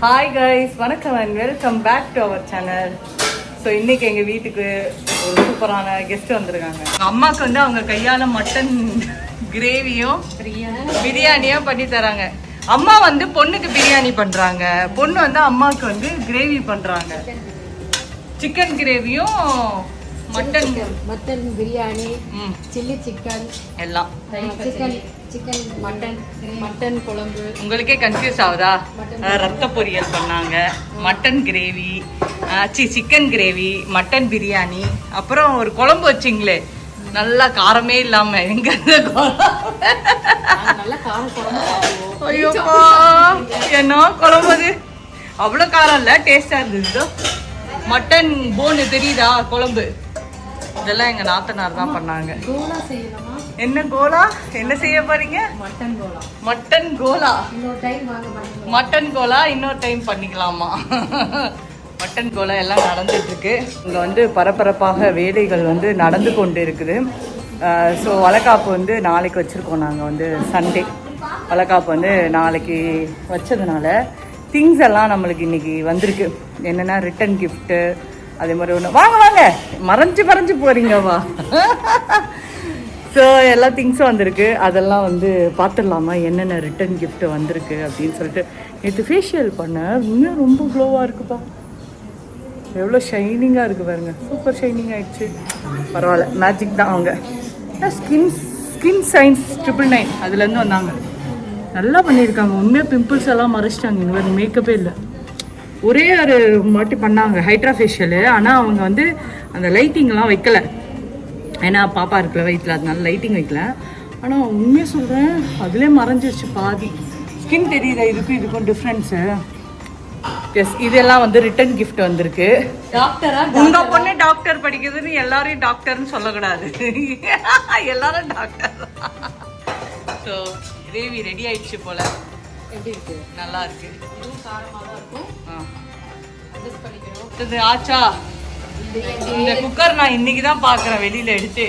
Hi guys, வணக்கம் and welcome back to our channel. So இன்னைக்கு எங்கள் வீட்டுக்கு ஒரு சூப்பரான கெஸ்ட் வந்திருக்காங்க. அம்மாவுக்கு வந்து அவங்க கையால் மட்டன் கிரேவியும் பிரியாணியும் பண்ணி தராங்க. அம்மா வந்து பொண்ணுக்கு பிரியாணி பண்ணுறாங்க, பொண்ணு வந்து அம்மாவுக்கு வந்து கிரேவி பண்ணுறாங்க. சிக்கன் கிரேவியும் மட்டன் பிரியாணி, சில்லி சிக்கன் எல்லாம், சிக்கன் மட்டன் குழம்பு. உங்களுக்கே கன்ஃபியூஸ் ஆகுதா? ரத்த பொரியல் பண்ணாங்க, mutton gravy, chicken gravy, mutton biryani, அப்புறம் ஒரு குழம்பு வச்சிங்களே நல்லா காரமே இல்லாம. எங்க ஐயோப்பா, என்ன குழம்பு அது? அவ்வளோ காரம் இல்லை, டேஸ்டா இருந்தது. மட்டன் போனு தெரியுதா குழம்பு? இதெல்லாம் எங்க நாத்தனார் தான் பண்ணாங்க. என்ன கோலா? என்ன செய்ய போறீங்க? மட்டன் கோலா. மட்டன் கோலா இன்னொரு டைம் பண்ணிக்கலாமா? மட்டன் கோலா எல்லாம் நடந்துட்டு இருக்கு. இங்க வந்து பரபரப்பாக வேலைகள் வந்து நடந்து கொண்டு இருக்குது. ஸோ வளைகாப்பு வந்து நாளைக்கு வச்சிருக்கோம். நாங்கள் வந்து சண்டே வளைகாப்பு வந்து நாளைக்கு வச்சதுனால திங்ஸ் எல்லாம் நம்மளுக்கு இன்னைக்கு வந்திருக்கு. என்னென்னா ரிட்டன் கிஃப்ட்டு, அதே மாதிரி ஒன்று. வாங்க வாங்க, மறைஞ்சு போறீங்கவா? ஸோ எல்லா திங்ஸும் வந்திருக்கு. அதெல்லாம் வந்து பார்த்துடலாமா என்னென்ன ரிட்டன் கிஃப்ட் வந்திருக்கு அப்படின்னு சொல்லிட்டு. நேற்று ஃபேஷியல் பண்ணேன், இன்னும் ரொம்ப க்ளோவாக இருக்குப்பா. எவ்வளோ ஷைனிங்காக இருக்குது பாருங்க, சூப்பர் ஷைனிங் ஆகிடுச்சு. பரவாயில்ல, மேஜிக் தான். அவங்க ஸ்கின் சயின்ஸ் 999 அதுலேருந்து வந்தாங்க. நல்லா பண்ணியிருக்காங்க. உண்மையாக பிம்பிள்ஸ் எல்லாம் மறைச்சிட்டாங்க. இங்கே வேறு மேக்கப்பே இல்லை. ஒரே ஒரு மாட்டி பண்ணாங்க ஹைட்ரா ஃபேஷியலு. ஆனால் அவங்க வந்து அந்த லைட்டிங்லாம் வைக்கலை, ஏன்னா பாப்பா இருக்கல வயிற்றில், அதனால லைட்டிங் வைக்கல. ஆனால் உண்மையாக சொல்கிறேன், அதுலேயே மறைஞ்சிருச்சு பாதி. ஸ்கின் தெரியுதா இதுக்கும் டிஃப்ரென்ஸு? எஸ், இதெல்லாம் வந்து ரிட்டன் கிஃப்ட் வந்திருக்கு. டாக்டரா? உங்க பொண்ணு டாக்டர் படிக்குதுன்னு எல்லாரையும் டாக்டர்னு சொல்லக்கூடாது, எல்லாரும் டாக்டர். ஸோ கிரேவி ரெடி ஆயிடுச்சு போல. எப்படி இருக்கு? நல்லா இருக்கு. இதுவும் காரமாக தான் இருக்கும். அட்ஜஸ்ட் பண்ணிக்கணும். இது ஆச்சா? இந்த குக்கர் நான் இன்னைக்கு தான் பார்க்குறேன் வெளியில எடுத்து.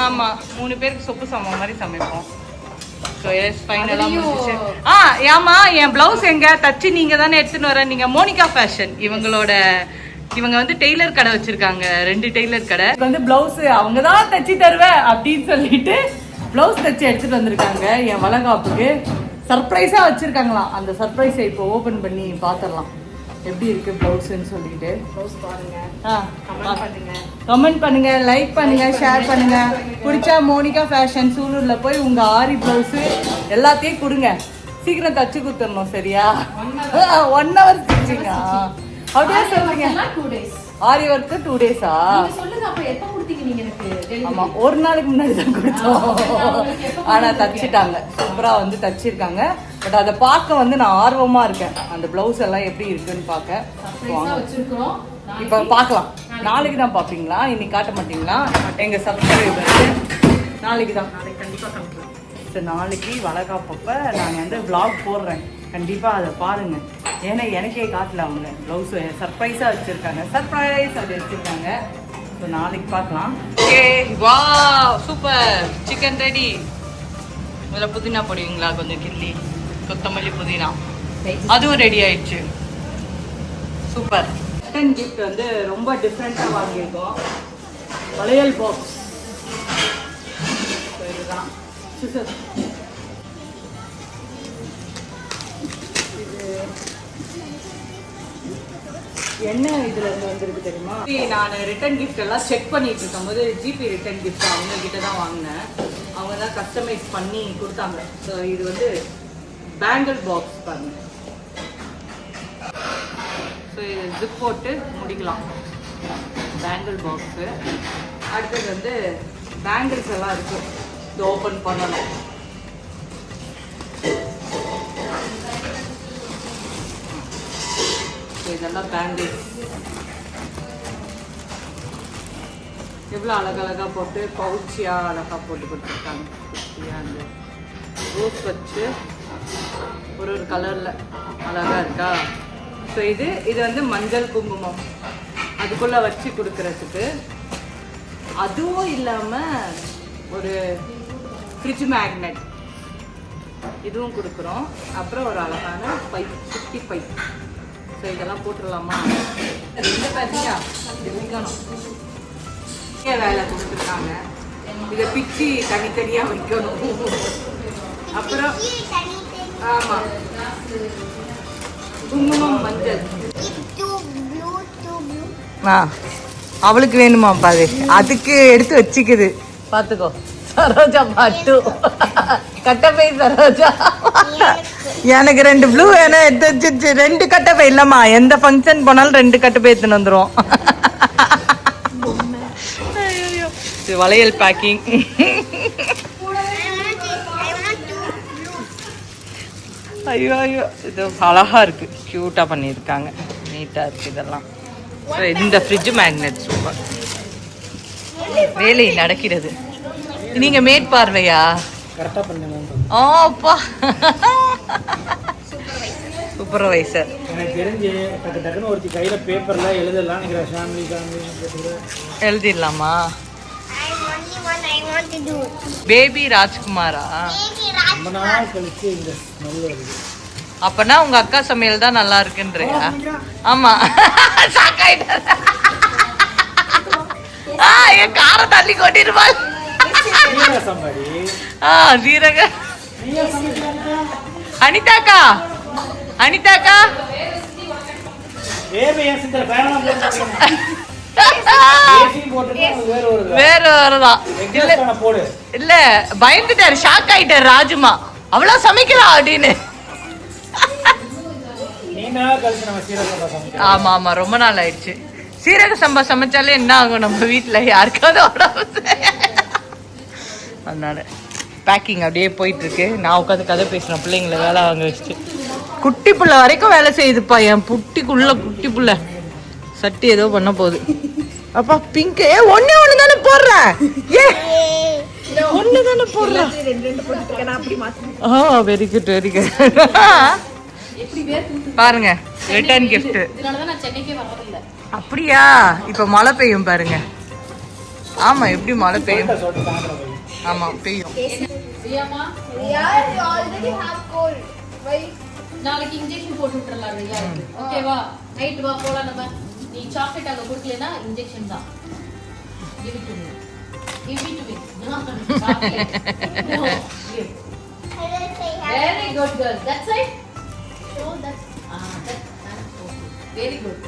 ஆமா, 3 பேருக்கு சொப்பு சமம் மாதிரி சமைப்போம். ஸோ எஸ், ஃபைனலாக முடிஞ்சிச்சு. ஏமா என் பிளவுஸ் எங்க தச்சு நீங்க தானே எடுத்துன்னு வர? நீங்க மோனிகா ஃபேஷன், இவங்க வந்து டெய்லர் கடை வச்சிருக்காங்க, 2 டெய்லர் கடை. வந்து பிளவுஸ் அவங்க தான் தச்சு தருவேன் அப்படின்னு சொல்லிட்டு பிளவுஸ் தச்சு எடுத்துட்டு வந்திருக்காங்க. என் வளைகாப்புக்கு சர்ப்ரைஸா வச்சிருக்காங்களாம். அந்த சர்ப்ரைஸை இப்போ ஓபன் பண்ணி பார்த்துடலாம் எப்படி இருக்கு பிளவுஸ்ன்னு சொல்லிட்டு. பிளவுஸ் பாருங்க, கமெண்ட் பண்ணுங்க, லைக் பண்ணுங்க, ஷேர் பண்ணுங்க. பிடிச்சா மோனிகா ஃபேஷன் சூலூர்ல போய் உங்க ஆரி பிளவுஸ் எல்லாத்தையும் கொடுங்க. சீக்கிரம் தச்சு கொடுத்துடணும், சரியா? 1 hour தச்சுங்க. அப்படியே சொல்லுங்க. ஆரி ஒர்க்கு 2 days-ஆ? ஆமா, ஒரு நாளைக்கு முன்னாடி தான் கொடுத்தோம். ஆனா தச்சுட்டாங்க, சூப்பரா வந்து தச்சிருக்காங்க. பட் அதை பார்க்க வந்து நான் ஆர்வமா இருக்கேன், அந்த பிளவுஸ் எல்லாம் எப்படி இருக்குன்னு பார்க்க. இப்ப பார்க்கலாம். நாளைக்கு தான் பார்ப்பீங்களா? இன்னைக்கு காட்ட மாட்டீங்களா? எங்க சப்ஸ்கிரைபருக்கு நாளைக்கு தான், நாளைக்கு கண்டிப்பா காட்டலாம். சரி, நாளைக்கு வளைகாப்பப்ப நான் வந்து vlog போடுறேன், கண்டிப்பா அதை பாருங்க. ஏன்னா எனக்கே காட்டல, அவங்க ப்ளவுஸ் சர்ப்ரைஸா வச்சிருக்காங்க. சர்ப்ரைஸ் அப்படி வச்சிருக்காங்க. ஸோ நாளைக்கு பார்க்கலாம். ஓகே, வா சூப்பர், சிக்கன் ரெடி. இதில் புதினா போடுவீங்களா? கொஞ்சம் கிள்ளி கொத்தமல்லி புதினா, அதுவும் ரெடி ஆயிடுச்சு. சூப்பர். ரிட்டன் கிஃப்ட் வந்து ரொம்ப டிஃப்ரெண்ட்டாக வாங்கியிருக்கோம். வளையல் பாக்ஸ். இதுதான் என்ன இதுல இருந்து வந்திருக்கு தெரியுமா? நான் ரிட்டன் கிஃப்ட் எல்லாம் செக் பண்ணிட்டு இருக்கும்போது ஜிபி ரிட்டன் கிஃப்ட் அவங்க கிட்ட தான் வாங்கினேன். அவங்க தான் கஸ்டமைஸ் பண்ணி கொடுத்தாங்க. ஸோ இது வந்து பேங்கிள் பாக்ஸ் பாருங்க. ஸோ இது ஜிப் போட்டு முடிக்கலாம், பேங்கிள் பாக்ஸு. அடுத்தது வந்து பேங்கிள்ஸ் எல்லாம் இருக்கு, இது ஓப்பன் பண்ணணும். இதெல்லாம் பேங்கிள்ஸ் எவ்வளோ அழகழகாக போட்டு பவுச்சியாக அழகாக போட்டு கொடுத்துருக்காங்க. அந்த ரோஸ் வச்சு ஒரு கலரில் அழகாக இருக்கா? ஸோ இது வந்து மஞ்சள் குங்குமம் அதுக்குள்ளே வச்சு கொடுக்கறதுக்கு. அதுவும் இல்லாமல் ஒரு ஃப்ரிட்ஜ் மேக்னெட் இதுவும் கொடுக்குறோம். அப்புறம் ஒரு அழகான பை, குட்டி பை. ஸோ இதெல்லாம் போட்டுடலாமா? 2 பேக்கையா வைக்கணும். வேலை கொடுத்துருக்காங்க. இதை பிச்சு தனித்தனியாக வைக்கணும். அப்புறம் ஆமாம், குங்குமம், மஞ்சள். அவளுக்கு வேணுமா பாரு, அதுக்கு எடுத்து வச்சுக்குது. பார்த்துக்கோ சரோஜா பாட்டு கட்டப்பை. சரோஜா எனக்கு 2 ப்ளூ வேணும், எடுத்து வச்சு 2 கட்டப்பை. இல்லம்மா, எந்த ஃபங்க்ஷன் போனாலும் 2 கட்டப்பை எடுத்துன்னு வந்துடும். வளையல் பேக்கிங். ஐயோ ஐயோ, இது அழகா இருக்கு, கியூட்டா பண்ணியிருக்காங்க, நீட்டா இருக்கு இதெல்லாம். இந்த ஃப்ரிட்ஜ் மேக்னெட் சூப்பர். வேலை நடக்கிறது. நீங்க மேற்பார்வையா? ஓப்பா, சூப்பர்வைசர். எனக்கு தெரிஞ்சு டக்குன்னு ஒரு கையில பேப்பர்ல எழுதலாம். எழுதிடலாமா? பேபி ராஜ்குமாரா? அப்பனா உங்க அக்கா சமையல் தான் நல்லா இருக்குன்றியா? ஆமா, என் கார தள்ளி கொட்டிருப்பாள். சீரக அனிதாக்கா, அனிதாக்கா வேற வேறதான். இல்ல, பயந்துட்டாரு, ஷாக் ஆயிட்டாரு ராஜுமா, அவ்வளவு சமைக்கிறா அப்படின்னு. ஆமா ஆமா, ரொம்ப நாள் ஆயிடுச்சு. சீரக சம்பா சமைச்சாலே என்ன ஆகும் நம்ம வீட்டுல, யாருக்காவது உடம்பு. அதனால பேக்கிங் அப்படியே போயிட்டு இருக்கு. நான் உட்காந்து கதை பேசினேன், பிள்ளைங்களை வேலை வாங்க வச்சுட்டு. குட்டி புள்ள வரைக்கும் வேலை செய்யுதுப்பா என் புட்டிக்குள்ள. குட்டி புள்ள சட்டி ஏதோ பண்ண போகுது. அப்பா பிங்க், ஒண்ணு தானே போடுறேன். ஒண்ணு தானே போடுறேன். Very good, very good. பாருங்க, ரிட்டர்ன் கிஃப்ட். அப்படியா? இப்ப மழை பெய்யும் பாருங்க. ஆமா, எப்படி மழை பெய்யும். ஆமா பெய்யும். நாளைக்கு இன்ஜெக்ஷன் போட்டு விட்டுறலாம். ஓகேவா? நைட் வா போலாம். நம்ம நீ சாக்லேட் அங்க கொடுக்கலனா இன்ஜெக்ஷன் தான். give it to me. Chocolate. No. Give. Very good girl. That's right. Show that. That's okay. Very good.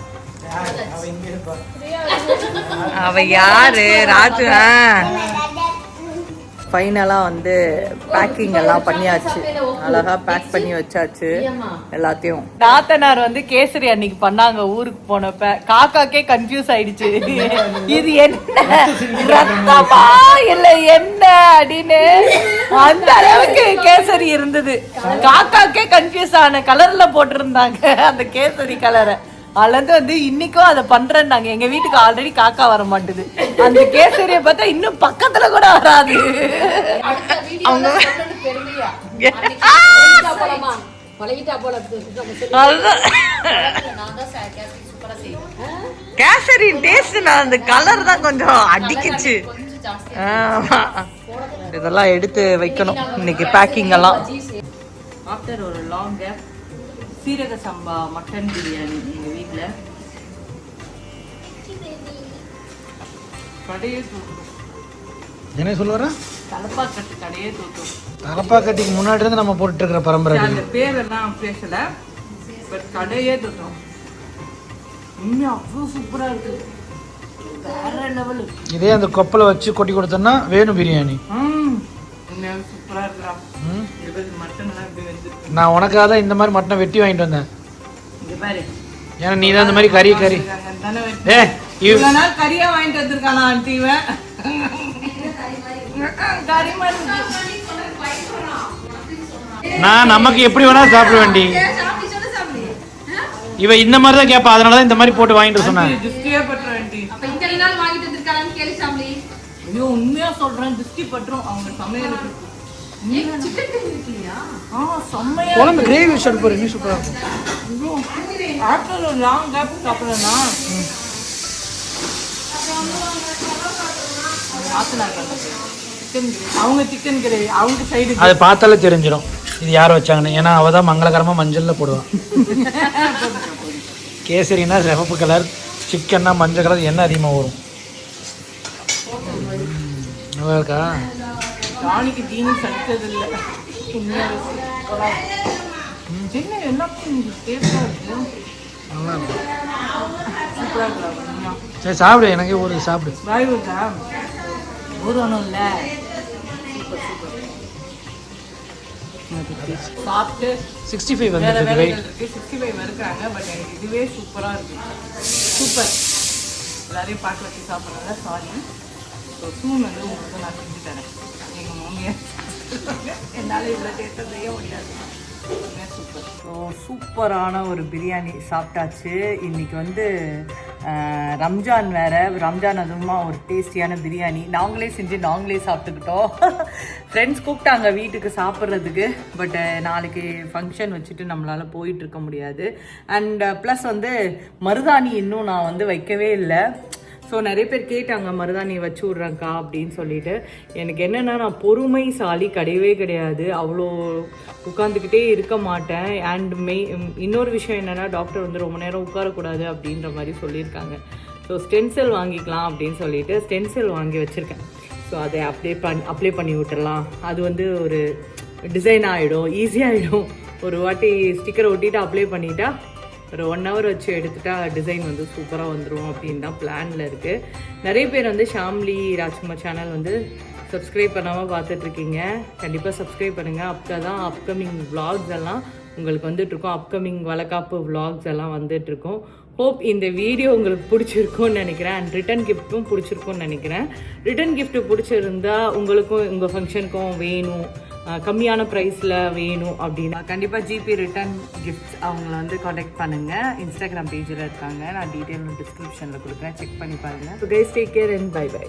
அவ யாரு? ராஜு. ஃபைனலாக வந்து பேக்கிங் எல்லாம் பண்ணியாச்சு. அழகா பேக் பண்ணி வச்சாச்சு எல்லாத்தையும். நாத்தனார் வந்து கேசரி அன்னைக்கு பண்ணாங்க ஊருக்கு போனப்ப. காக்காக்கே கன்ஃபியூஸ் ஆயிடுச்சு, இது என்ன ரத்தமா இல்ல என்ன அப்படின்னு. அந்த அளவுக்கு கேசரி இருந்தது. காக்காக்கே கன்ஃபியூஸ் ஆன கலர்ல போட்டிருந்தாங்க அந்த கேசரி கலரை. அதுலேருந்து வந்து இன்னைக்கும் அதை பண்றேன்னாங்க. எங்க வீட்டுக்கு ஆல்ரெடி காக்கா வர மாட்டுது. அந்த கேசரியை பார்த்தா இன்னும் பக்கத்துல கூட வராது. கேசரி டேஸ்ட், நான் அந்த கலர் தான் கொஞ்சம் அடிக்குச்சு. இதெல்லாம் எடுத்து வைக்கணும் இன்னைக்கு பேக்கிங் எல்லாம். ஆஃப்டர் ஒரு லாங் கேப் சீரக சம்பா மட்டன் பிரியாணி எங்கள் வீட்டில். கடையே தூக்கும். என்ன சொல்லுவாரா? தலப்பாக்கட்டு கடையே தூக்கும். தலப்பாக்கட்டிக்கு முன்னாடி இருந்து நம்ம போட்டுட்டு இருக்கிற பரம்பரை. அந்த பேரெல்லாம் பேசல, பட் கடையே தூக்கும். இன்னும் அவ்வளோ சூப்பராக இருக்கு, வேற லெவலு. இதே அந்த கொப்பலை வச்சு கொட்டி கொடுத்தோம்னா வேணும் பிரியாணி. சூப்பரா இருக்கலாம். நான் உனக்காக தான் இந்த மாதிரி மட்டனை வெட்டி வாங்கிட்டு வந்தேன். ஏன்னா நீ தான் இந்த மாதிரி கறி கறியா வாங்கிட்டு வந்திருக்கானா ஆண்டி? நான் நமக்கு எப்படி வேணா சாப்பிட வேண்டி. இவ இந்த மாதிரி தான் கேட்பா, அதனாலதான் இந்த மாதிரி போட்டு வாங்கிட்டு சொன்னாங்க. உண்மையா சொல்றேன், திருஷ்டி பற்றும் அவங்க சமையலுக்கு. குழம்பு கிரேவி வச்சு போற இன்னும் சூப்பரா இருக்கும். ஆஃப்டர் ஒரு லாங் கேப் சாப்பிடுறேன்னா அவங்க சிக்கன் கிரேவி அவங்க சைடு அதை பார்த்தாலே தெரிஞ்சிடும். இது யார் வச்சாங்கன்னு. ஏன்னா அவள் தான் மங்களகரமாக மஞ்சளில் போடுவான். கேசரினா சிவப்பு கலர், சிக்கன்னா மஞ்சள் கலர், எண்ணெய் அதிகமாக வரும். நல்லா இருக்கா? ராணிக்கு ஜீனி சளிச்சதில்லை. சின்ன என்ன டேஸ்டாக இருக்கு. நல்லா இருக்கும். சூப்பராக இருக்கா? சரி சாப்பிடு, எனக்கு ஒரு சாப்பிடு. வாய் இருக்கா? ஒரு ஒன்றும் இல்லை. சாப்பிட்டு 65 வேறு வந்து வேலைகள் வெயிட். இருக்குது. 65 இருக்கிறாங்க. பட் எனக்கு இதுவே சூப்பராக இருக்குது. சூப்பர். எல்லாரையும் பார்க்க வச்சு சாப்பிட்றதா சாரி. ஸோ சூன் வந்து உங்களுக்கு நான் செஞ்சு தரேன். எங்கள் மாமியார் என்னால் இவ்வளோ டேஸ்ட்டாக செய்ய முடியாது. சூப்பர். ஸோ சூப்பரான ஒரு பிரியாணி சாப்பிட்டாச்சு. இன்றைக்கி வந்து ரம்ஜான் வேறு. ரம்ஜான் அதுவுமா ஒரு டேஸ்டியான பிரியாணி நாங்களே செஞ்சு நாங்களே சாப்பிட்டுக்கிட்டோம். ஃப்ரெண்ட்ஸ் கூப்பிட்டாங்க வீட்டுக்கு சாப்பிட்றதுக்கு. பட் நாளைக்கு ஃபங்க்ஷன் வச்சுட்டு நம்மளால் போயிட்டுருக்க முடியாது. அண்ட் ப்ளஸ் வந்து மருதாணி இன்னும் நான் வந்து வைக்கவே இல்லை. ஸோ நிறைய பேர் கேட்டாங்க மருதாணி வச்சு விட்றேங்க்கா அப்படின்னு சொல்லிட்டு. எனக்கு என்னென்னா நான் பொறுமைசாலி கிடையவே கிடையாது. அவ்வளோ உட்காந்துக்கிட்டே இருக்க மாட்டேன். அண்ட் இன்னொரு விஷயம் என்னென்னா டாக்டர் வந்து ரொம்ப நேரம் உட்காரக்கூடாது அப்படின்ற மாதிரி சொல்லியிருக்காங்க. ஸோ ஸ்டென்சில் வாங்கிக்கலாம் அப்படின்னு சொல்லிட்டு ஸ்டென்சில் வாங்கி வச்சுருக்கேன். ஸோ அதை அப்ளை பண்ணி விட்டுறலாம். அது வந்து ஒரு டிசைன் ஆகிடும், ஈஸியாகிடும். ஒரு வாட்டி ஸ்டிக்கரை ஒட்டிட்டு அப்ளை பண்ணிட்டா ஒரு 1 hour வச்சு எடுத்துட்டா டிசைன் வந்து சூப்பராக வந்துடும் அப்படின்னு தான் பிளானில் இருக்குது. நிறைய பேர் வந்து ஷாம்லி ராஜ்குமார் சேனல் வந்து சப்ஸ்கிரைப் பண்ணாமல் பார்த்துட்ருக்கீங்க. கண்டிப்பாக சப்ஸ்கிரைப் பண்ணுங்கள். அப்போ தான் அப்கமிங் விலாக்ஸ் எல்லாம் உங்களுக்கு வந்துட்டுருக்கோம். அப்கமிங் வளகாப்பு விலாக்ஸ் எல்லாம் வந்துட்டுருக்கோம். ஹோப் இந்த வீடியோ உங்களுக்கு பிடிச்சிருக்கும்னு நினைக்கிறேன். அண்ட் ரிட்டன் கிஃப்ட்டும் பிடிச்சிருக்கும்னு நினைக்கிறேன். ரிட்டன் கிஃப்ட்டு பிடிச்சிருந்தா உங்களுக்கும் உங்கள் ஃபங்க்ஷனுக்கும் வேணும், கம்மியான ப்ரைஸில் வேணும் அப்படின்னா கண்டிப்பாக ஜிபி ரிட்டன் கிஃப்ட்ஸ் அவங்கள வந்து காண்டாக்ட் பண்ணுங்கள். இன்ஸ்டாகிராம் பேஜில் இருக்காங்க. நான் டீட்டெயில் டிஸ்கிரிப்ஷனில் கொடுக்குறேன், செக் பண்ணி பாருங்கள். So guys take care and bye by.